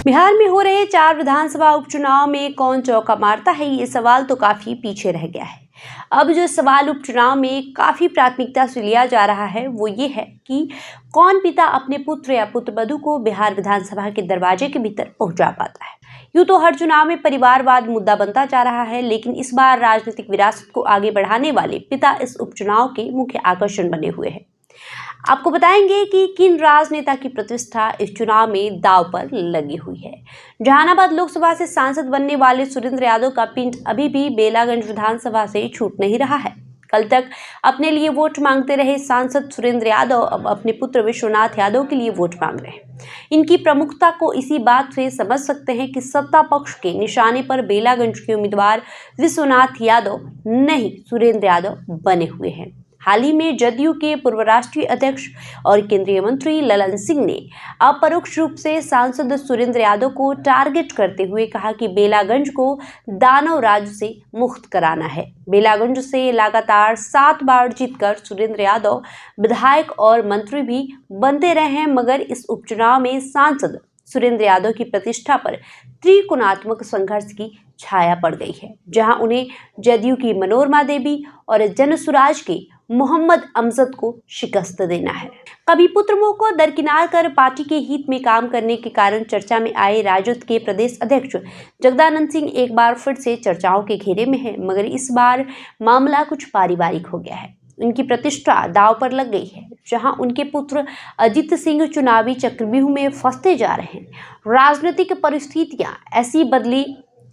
बिहार में हो रहे 4 विधानसभा उपचुनाव में कौन चौका मारता है, ये सवाल तो काफी पीछे रह गया है। अब जो सवाल उपचुनाव में काफी प्राथमिकता से लिया जा रहा है वो ये है कि कौन पिता अपने पुत्र या पुत्रवधू को बिहार विधानसभा के दरवाजे के भीतर पहुंचा पाता है। यूं तो हर चुनाव में परिवारवाद मुद्दा बनता जा रहा है, लेकिन इस बार राजनीतिक विरासत को आगे बढ़ाने वाले पिता इस उपचुनाव के मुख्य आकर्षण बने हुए हैं। आपको बताएंगे कि किन राजनेता की प्रतिष्ठा इस चुनाव में दांव पर लगी हुई है। जहानाबाद लोकसभा से सांसद बनने वाले सुरेंद्र यादव का पिंड अभी भी बेलागंज विधानसभा से छूट नहीं रहा है। कल तक अपने लिए वोट मांगते रहे सांसद सुरेंद्र यादव अब अपने पुत्र विश्वनाथ यादव के लिए वोट मांग रहे हैं। इनकी प्रमुखता को इसी बात से समझ सकते हैं कि सत्ता पक्ष के निशाने पर बेलागंज के उम्मीदवार विश्वनाथ यादव नहीं सुरेंद्र यादव बने हुए हैं। हाल ही में जदयू के पूर्व राष्ट्रीय अध्यक्ष और केंद्रीय मंत्री ललन सिंह ने अपरोक्ष रूप से सांसद सुरेंद्र यादव को टारगेट करते हुए कहा कि बेलागंज को दानव राज से मुक्त कराना है। बेलागंज से लगातार 7 बार जीतकर सुरेंद्र यादव विधायक और मंत्री भी बनते रहे हैं, मगर इस उपचुनाव में सांसद सुरेंद्र यादव की प्रतिष्ठा पर त्रिकोणात्मक संघर्ष की छाया पड़ गई है, जहां उन्हें जदयू की मनोरमा देवी और जनसुराज के मोहम्मद अमजद को शिकस्त देना है। कभी पुत्रमोह को दरकिनार कर पार्टी के हित में काम करने के कारण चर्चा में आए राजद के प्रदेश अध्यक्ष जगदानंद सिंह एक बार फिर से चर्चाओं के घेरे में है, मगर इस बार मामला कुछ पारिवारिक हो गया है। उनकी प्रतिष्ठा दांव पर लग गई है, जहां उनके पुत्र अजित सिंह चुनावी चक्रव्यूह में फंसते जा रहे हैं। राजनीतिक परिस्थितियां ऐसी बदली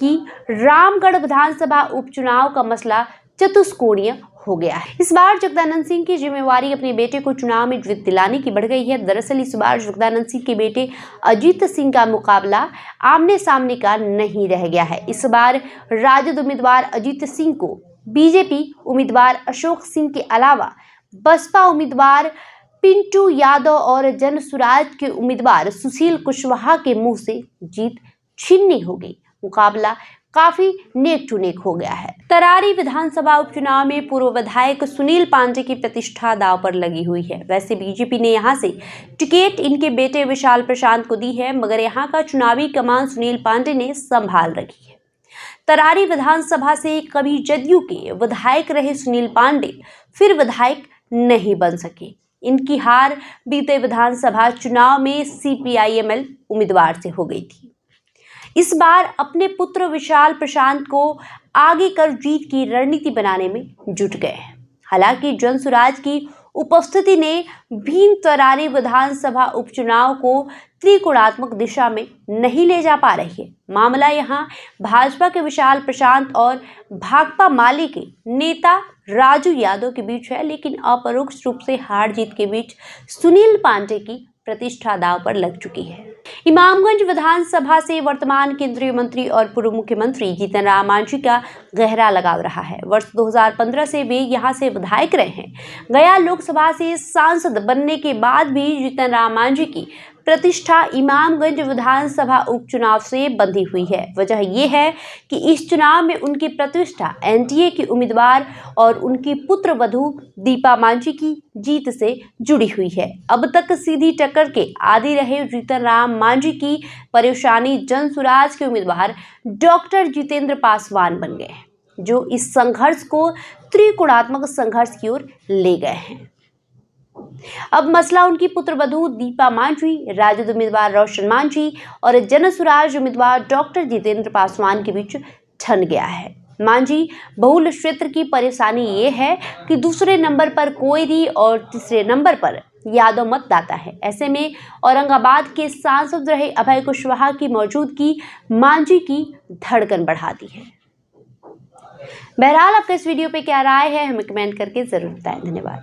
कि रामगढ़ विधानसभा उपचुनाव का मसला चतुष्कोणीय हो गया है। इस बार जगदानंद सिंह की जिम्मेवारी अपने बेटे को चुनाव में जीत दिलाने की बढ़ गई है। दरअसल इस बार जगदानंद सिंह के बेटे अजित सिंह का मुकाबला आमने सामने का नहीं रह गया है। इस बार राजद उम्मीदवार अजित सिंह को बीजेपी उम्मीदवार अशोक सिंह के अलावा बसपा उम्मीदवार पिंटू यादव और जनसुराज के उम्मीदवार सुशील कुशवाहा के मुंह से जीत छीननी हो गई। मुकाबला काफी नेक टू नेक हो गया है। तरारी विधानसभा उपचुनाव में पूर्व विधायक सुनील पांडे की प्रतिष्ठा दांव पर लगी हुई है। वैसे बीजेपी ने यहां से टिकट इनके बेटे विशाल प्रशांत को दी है, मगर यहां का चुनावी कमान सुनील पांडे ने संभाल रखी है। तरारी विधानसभा से कभी जदयू के विधायक रहे सुनील पांडे फिर विधायक नहीं बन सके। इनकी हार बीते विधानसभा चुनाव में CPIML उम्मीदवार से हो गई थी। इस बार अपने पुत्र विशाल प्रशांत को आगे कर जीत की रणनीति बनाने में जुट गए हैं। हालांकि जनसुराज की उपस्थिति ने भीम तरारी विधानसभा उपचुनाव को त्रिकोणात्मक दिशा में नहीं ले जा पा रही है। मामला यहां भाजपा के विशाल प्रशांत और भाकपा माले के नेता राजू यादव के बीच है, लेकिन अपरोक्ष रूप से हार जीत के बीच सुनील पांडे की प्रतिष्ठा दांव पर लग चुकी है। इमामगंज विधानसभा से वर्तमान केंद्रीय मंत्री और पूर्व मुख्यमंत्री जीतन राम मांझी का गहरा लगाव रहा है। वर्ष 2015 से वे यहां से विधायक रहे हैं। गया लोकसभा से सांसद बनने के बाद भी जीतन राम मांझी की प्रतिष्ठा इमामगंज विधानसभा उपचुनाव से बंधी हुई है। वजह यह है कि इस चुनाव में उनकी प्रतिष्ठा NDA की उम्मीदवार और उनकी पुत्रवधू दीपा मांझी की जीत से जुड़ी हुई है। अब तक सीधी टक्कर के आदी रहे जीतन राम मांझी की परेशानी जनसुराज के उम्मीदवार डॉक्टर जितेंद्र पासवान बन गए, जो इस संघर्ष को त्रिकोणात्मक संघर्ष की ओर ले गए हैं। अब मसला उनकी पुत्रवधू दीपा मांझी, राजद उम्मीदवार रोशन मांझी और जनसुराज उम्मीदवार डॉक्टर जितेंद्र पासवान के बीच ठन गया है। मांझी बहुल क्षेत्र की परेशानी ये है कि दूसरे नंबर पर कोयरी और तीसरे नंबर पर यादव मतदाता है। ऐसे में औरंगाबाद के सांसद रहे अभय कुशवाहा की मौजूदगी मांझी की धड़कन बढ़ाती है। बहरहाल आपका इस वीडियो पे क्या राय है, हमें कमेंट करके जरूर बताएं। धन्यवाद।